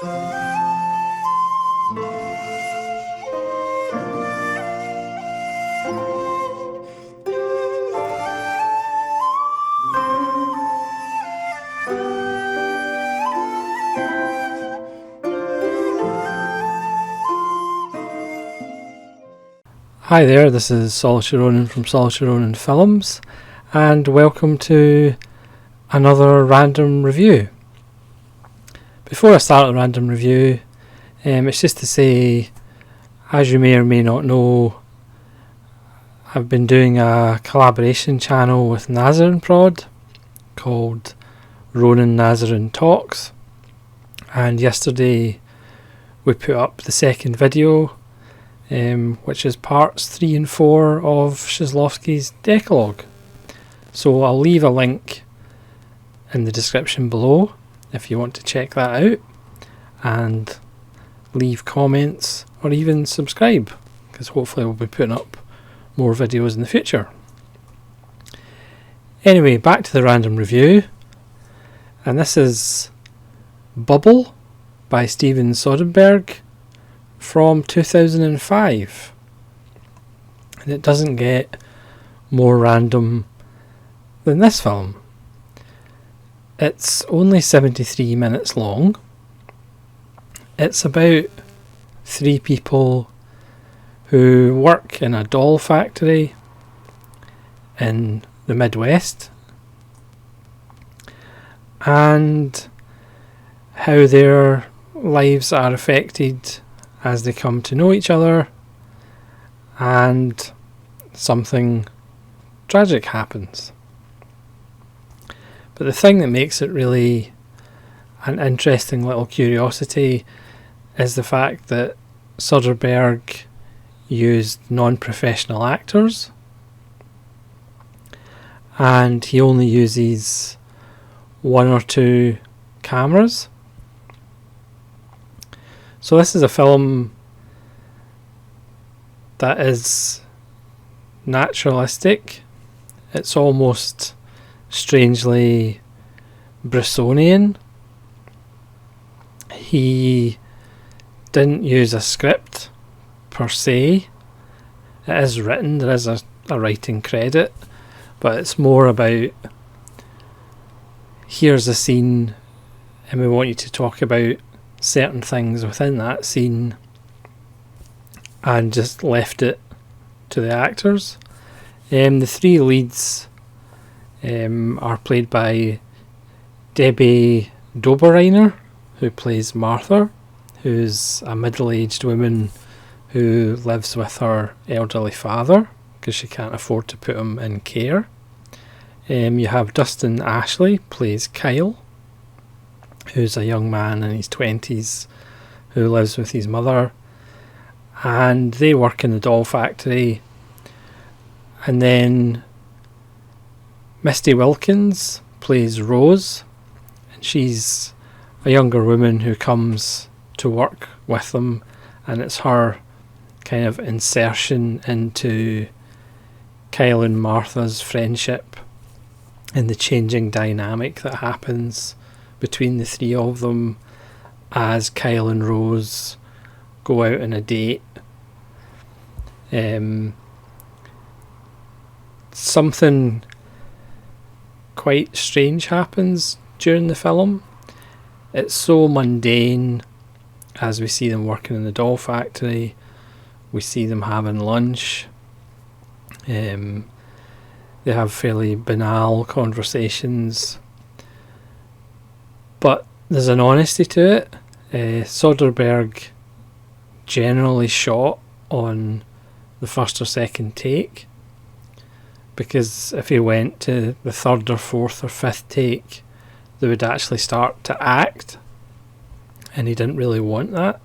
Hi there, this is Saoirse Ronan from Saoirse Ronan Films, and welcome to another random review. Before I start the random review, it's just to say, as you may or may not know, I've been doing a collaboration channel with Nazarin Prod called Ronan Nazarin Talks, and yesterday we put up the second video, which is parts 3 and 4 of Kieślowski's Decalogue. So I'll leave a link in the description below if you want to check that out and leave comments or even subscribe, because hopefully we'll be putting up more videos in the future. Anyway, back to the random review, and this is Bubble by Steven Soderbergh from 2005, and it doesn't get more random than this film. It's only 73 minutes long. It's about 3 people who work in a doll factory in the Midwest, and how their lives are affected as they come to know each other, and something tragic happens. But the thing that makes it really an interesting little curiosity is the fact that Soderbergh used non-professional actors, and he only uses 1 or 2 cameras. So this is a film that is naturalistic. It's almost strangely Brissonian. He didn't use a script per se. It is written, there is a writing credit, but it's more about, here's a scene and we want you to talk about certain things within that scene, and just left it to the actors. The 3 leads are played by Debbie Doberreiner, who plays Martha, who's a middle-aged woman who lives with her elderly father because she can't afford to put him in care. You have Dustin Ashley, plays Kyle, who's a young man in his 20s who lives with his mother, and they work in the doll factory. And then Misty Wilkins plays Rose, and she's a younger woman who comes to work with them, and it's her kind of insertion into Kyle and Martha's friendship and the changing dynamic that happens between the 3 of them as Kyle and Rose go out on a date. Something quite strange happens during the film. It's so mundane as we see them working in the doll factory. We see them having lunch. They have fairly banal conversations, but there's an honesty to it. Soderbergh generally shot on the first or second take, because if he went to the 3rd or 4th or 5th take, they would actually start to act, and he didn't really want that.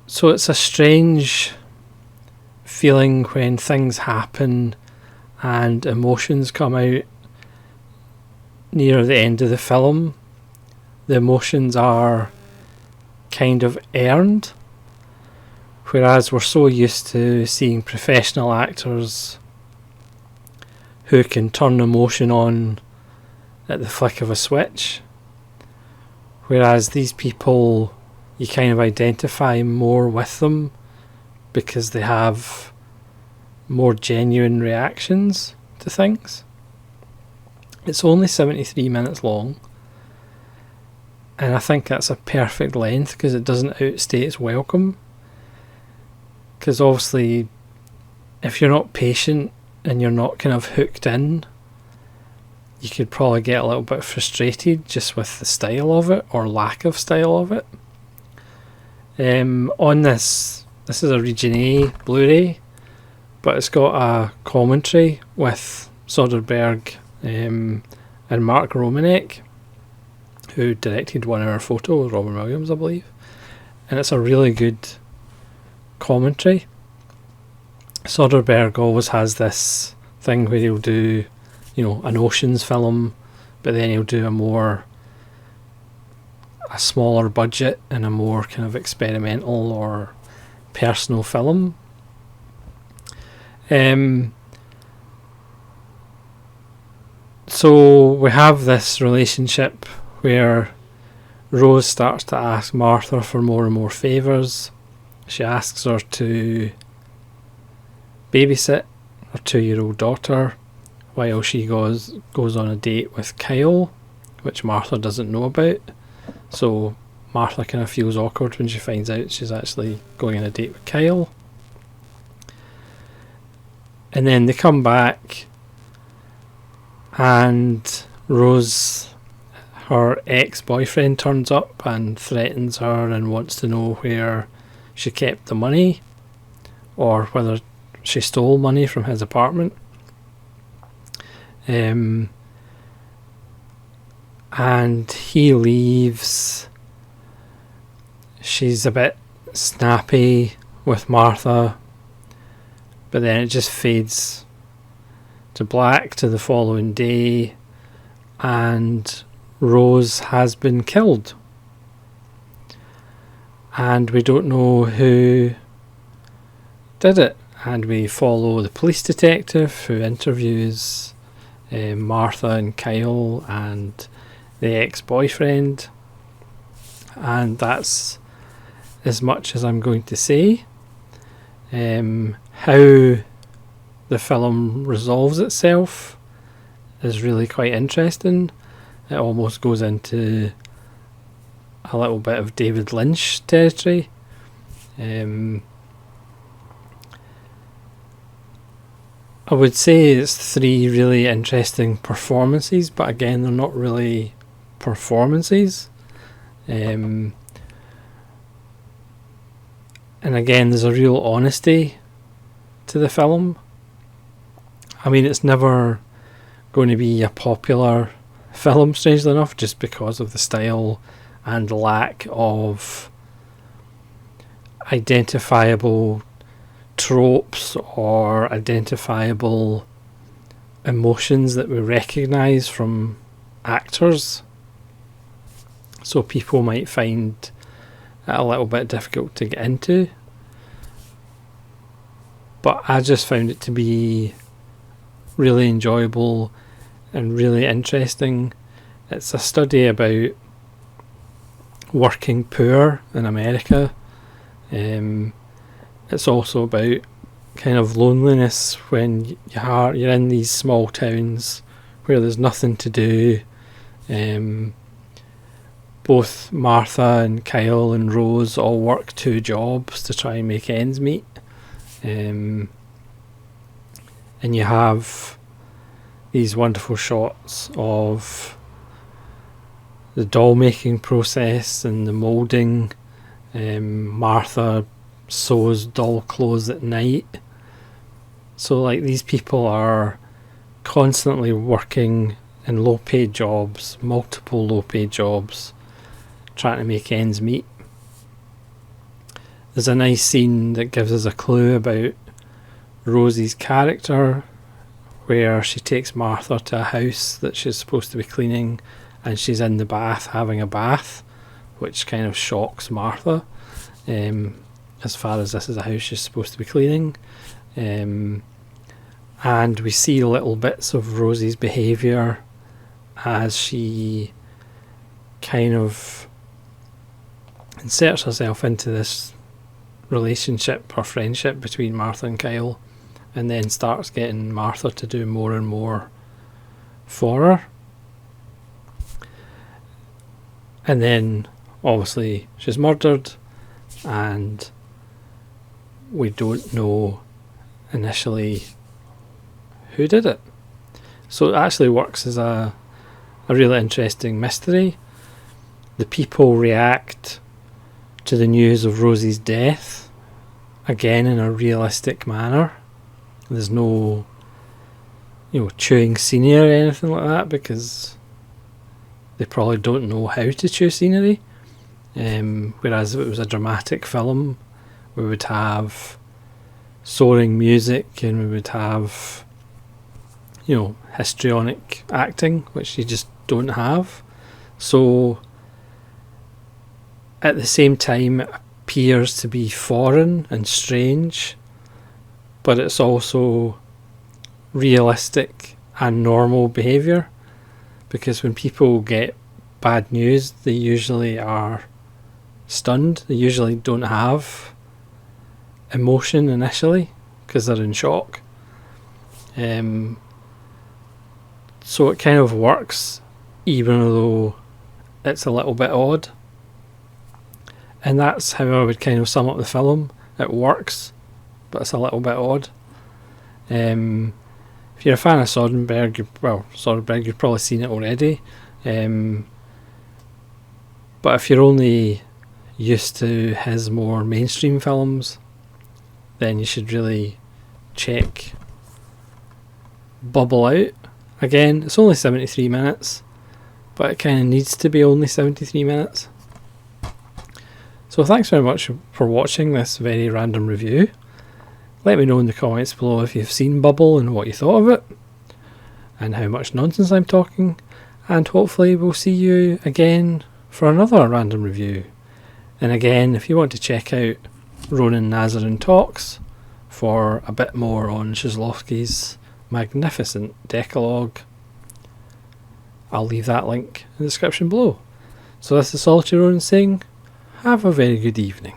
So it's a strange feeling when things happen and emotions come out near the end of the film. The emotions are kind of earned, whereas we're so used to seeing professional actors who can turn emotion on at the flick of a switch, Whereas these people, you kind of identify more with them because they have more genuine reactions to things. It's only 73 minutes long, and I think that's a perfect length because it doesn't outstay its welcome. Because obviously, if you're not patient and you're not kind of hooked in, you could probably get a little bit frustrated just with the style of it or lack of style of it. On this is a Region A Blu-ray, but it's got a commentary with Soderbergh and Mark Romanek, who directed 1 Hour Photo with Robin Williams, I believe. And it's a really good commentary. Soderbergh always has this thing where he'll do, an oceans film, but then he'll do a smaller budget and a more kind of experimental or personal film. So we have this relationship where Rose starts to ask Martha for more and more favours. She asks her to babysit her 2-year-old daughter while she goes on a date with Kyle, which Martha doesn't know about. So Martha kind of feels awkward when she finds out she's actually going on a date with Kyle. And then they come back, and Rose, her ex-boyfriend, turns up and threatens her and wants to know where she kept the money, or whether she stole money from his apartment. And he leaves. She's a bit snappy with Martha, but then it just fades to black to the following day, and Rose has been killed. And we don't know who did it. And we follow the police detective who interviews Martha and Kyle and the ex-boyfriend. And that's as much as I'm going to say. How the film resolves itself is really quite interesting. It almost goes into a little bit of David Lynch territory. I would say it's 3 really interesting performances, but again, they're not really performances. And again, there's a real honesty to the film. I mean, it's never going to be a popular film, strangely enough, just because of the style and lack of identifiable tropes or identifiable emotions that we recognise from actors. So people might find it a little bit difficult to get into. But I just found it to be really enjoyable and really interesting. It's a study about working poor in America. It's also about kind of loneliness when you're in these small towns where there's nothing to do. Both Martha and Kyle and Rose all work 2 jobs to try and make ends meet. And you have these wonderful shots of the doll making process and the moulding. Martha sews doll clothes at night. So like these people are constantly working in low paid jobs, multiple low paid jobs, trying to make ends meet. There's a nice scene that gives us a clue about Rosie's character, where she takes Martha to a house that she's supposed to be cleaning, and she's in the bath having a bath, which kind of shocks Martha, as far as this is a house she's supposed to be cleaning. And we see little bits of Rosie's behaviour as she kind of inserts herself into this relationship or friendship between Martha and Kyle, and then starts getting Martha to do more and more for her. And then obviously she's murdered, and we don't know initially who did it. So it actually works as a really interesting mystery. The people react to the news of Rosie's death again in a realistic manner. There's no, chewing scenery or anything like that, because they probably don't know how to chew scenery. Whereas if it was a dramatic film, we would have soaring music and we would have, histrionic acting, which you just don't have. So at the same time, it appears to be foreign and strange, but it's also realistic and normal behaviour, because when people get bad news, they usually are stunned. They usually don't have emotion initially because they're in shock. So it kind of works, even though it's a little bit odd. And that's how I would kind of sum up the film. It works, but it's a little bit odd. If you're a fan of Soderbergh, you've probably seen it already. But if you're only used to his more mainstream films, then you should really check Bubble out. Again, it's only 73 minutes, but it kind of needs to be only 73 minutes. So thanks very much for watching this very random review. Let me know in the comments below if you've seen Bubble and what you thought of it, and how much nonsense I'm talking, and hopefully we'll see you again for another random review. And again, if you want to check out Ronan Nazarin Talks for a bit more on Kieślowski's magnificent Decalogue, I'll leave that link in the description below. So this is Solitary Ronan saying, have a very good evening.